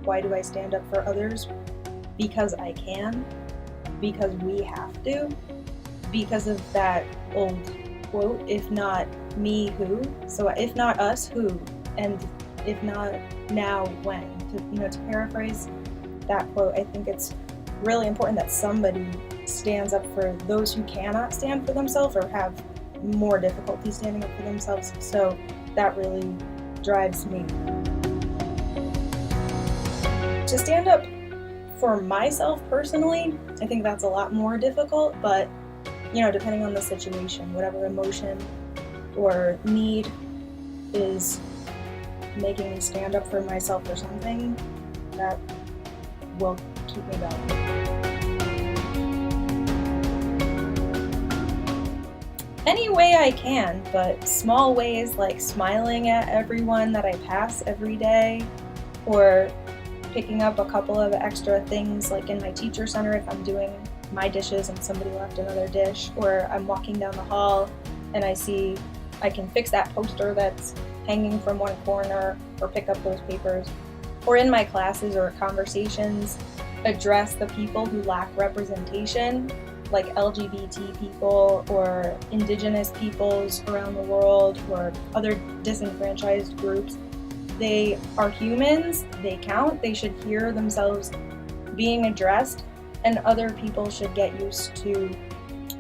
Why do I stand up for others? Because I can, because we have to, because of that old quote, if not me, who? So if not us, who? And if not now, when? To paraphrase that quote, I think it's really important that somebody stands up for those who cannot stand for themselves or have more difficulty standing up for themselves. So that really drives me. To stand up for myself personally, I think that's a lot more difficult, but depending on the situation, whatever emotion or need is making me stand up for myself or something, that will keep me going. Any way I can, but small ways like smiling at everyone that I pass every day, or picking up a couple of extra things like in my teacher center if I'm doing my dishes and somebody left another dish, or I'm walking down the hall and I see I can fix that poster that's hanging from one corner, or pick up those papers, or in my classes or conversations address the people who lack representation, like LGBT people or indigenous peoples around the world or other disenfranchised groups. They are humans, they count, they should hear themselves being addressed, and other people should get used to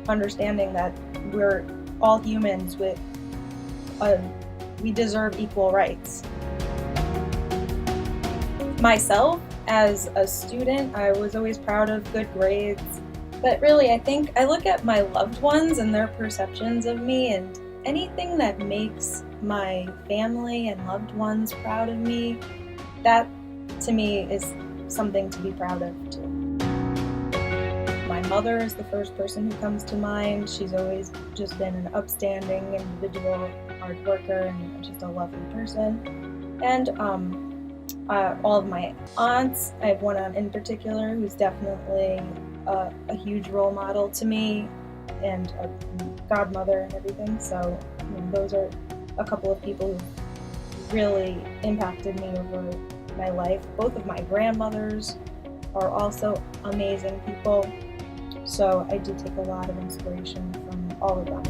understanding that we're all humans with we deserve equal rights. Myself, as a student, I was always proud of good grades, but really I think I look at my loved ones and their perceptions of me, and anything that makes my family and loved ones proud of me, that to me is something to be proud of too. My mother is the first person who comes to mind. She's always just been an upstanding individual, hard worker, and just a lovely person. And all of my aunts, I have one aunt in particular who's definitely a huge role model to me, and a godmother and everything. So those are a couple of people who really impacted me over my life. Both of my grandmothers are also amazing people. So I do take a lot of inspiration from all of them.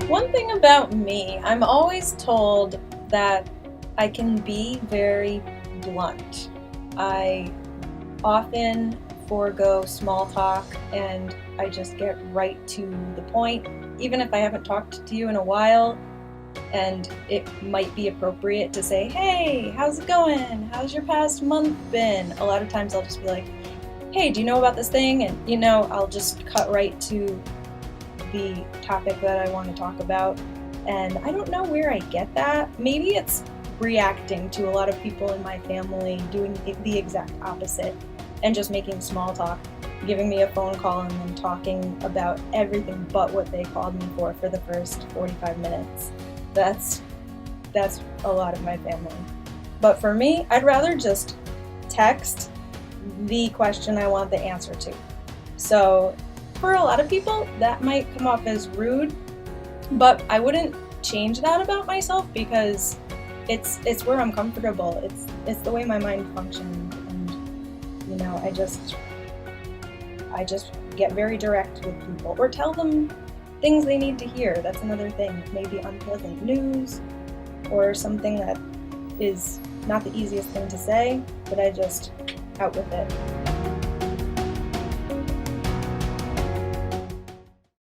One thing about me, I'm always told that I can be very blunt. I often forego small talk and I just get right to the point, even if I haven't talked to you in a while, and it might be appropriate to say, hey, how's it going? How's your past month been? A lot of times I'll just be like, hey, do you know about this thing? And I'll just cut right to the topic that I want to talk about. And I don't know where I get that. Maybe it's reacting to a lot of people in my family doing the exact opposite and just making small talk, giving me a phone call and then talking about everything but what they called me for the first 45 minutes. That's a lot of my family. But for me, I'd rather just text the question I want the answer to. So for a lot of people, that might come off as rude, but I wouldn't change that about myself because it's where I'm comfortable. It's the way my mind functions, and I just get very direct with people, or tell them things they need to hear. That's another thing. Maybe unpleasant news or something that is not the easiest thing to say, but I just out with it.